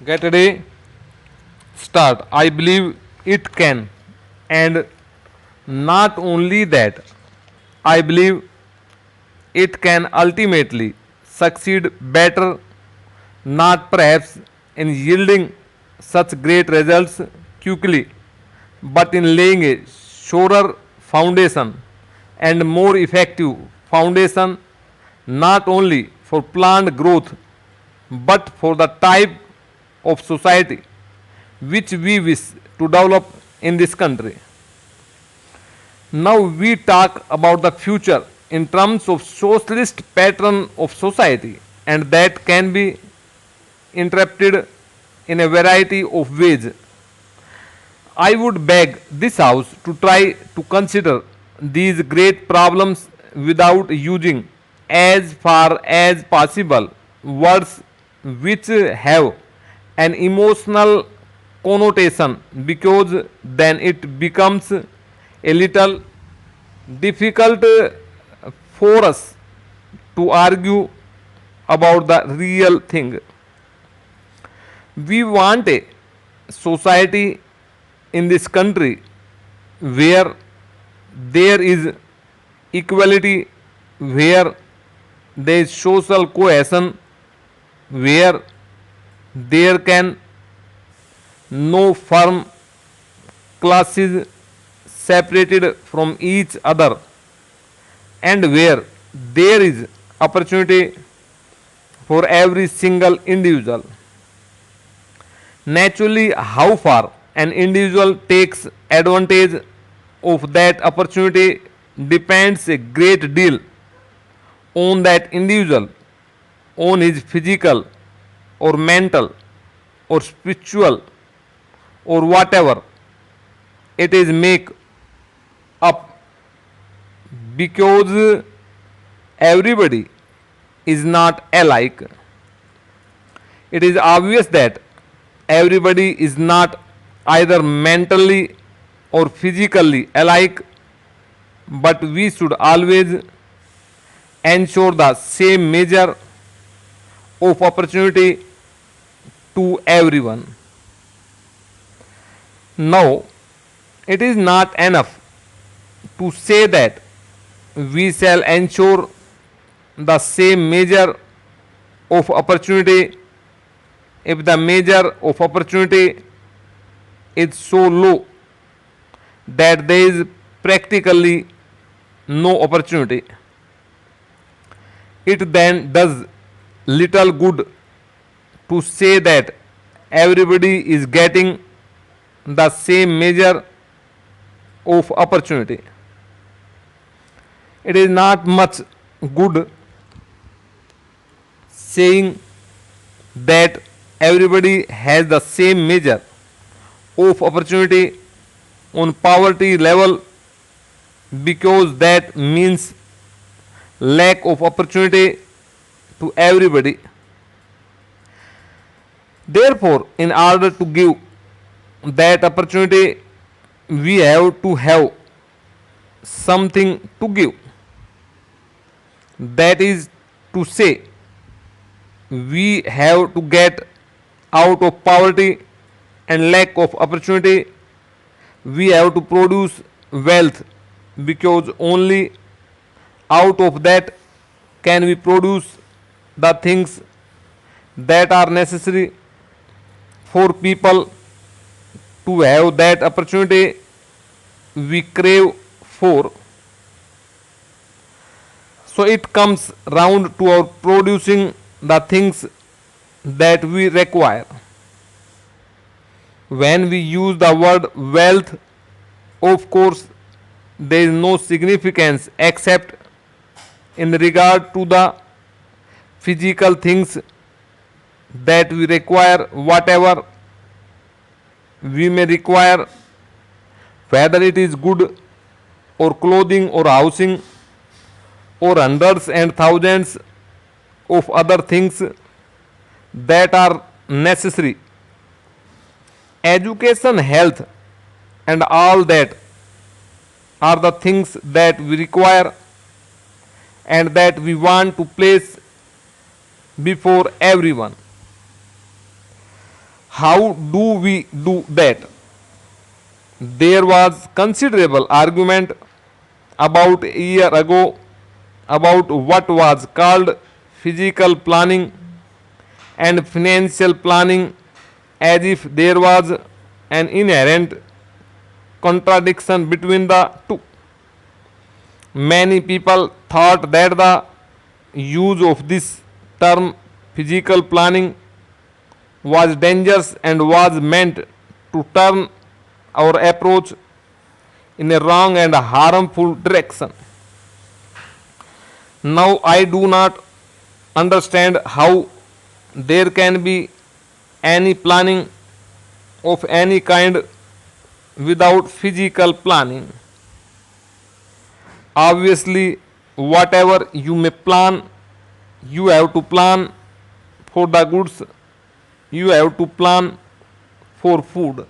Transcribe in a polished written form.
Get ready, start. I believe it can. And not only that, I believe it can ultimately succeed better, not perhaps in yielding such great results quickly, but in laying a surer foundation and more effective foundation not only for planned growth but for the type of society which we wish to develop in this country. Now we talk about the future in terms of socialist pattern of society, and that can be interpreted in a variety of ways. I would beg this House to try to consider these great problems without using, as far as possible, words which have an emotional connotation, because then it becomes a little difficult for us to argue about the real thing. We want a society in this country where there is equality, where there is social cohesion, where there can no firm classes separated from each other, and where there is opportunity for every single individual. Naturally, how far an individual takes advantage of that opportunity depends a great deal on that individual, on his physical or mental or spiritual or whatever it is make up, because everybody is not alike. It is obvious that everybody is not either mentally or physically alike, but we should always ensure the same measure of opportunity to everyone. Now, it is not enough to say that we shall ensure the same measure of opportunity if the measure of opportunity is so low that there is practically no opportunity. It then does little good to say that everybody is getting the same measure of opportunity. It is not much good saying that everybody has the same measure of opportunity on poverty level, because that means lack of opportunity to everybody. Therefore, in order to give that opportunity, we have to have something to give. That is to say, we have to get out of poverty and lack of opportunity. We have to produce wealth, because only out of that can we produce the things that are necessary for people to have that opportunity we crave for. So it comes round to our producing the things that we require. When we use the word wealth, of course, there is no significance except in regard to the physical things that we require, whatever we may require, whether it is good or clothing or housing or hundreds and thousands of other things that are necessary. Education, health, and all that are the things that we require and that we want to place before everyone. How do we do that? There was considerable argument about a year ago about what was called physical planning and financial planning, as if there was an inherent contradiction between the two. Many people thought that the use of this term physical planning was dangerous and was meant to turn our approach in a wrong and harmful direction. Now I do not understand how there can be any planning of any kind without physical planning. Obviously, whatever you may plan, you have to plan for the goods, you have to plan for food.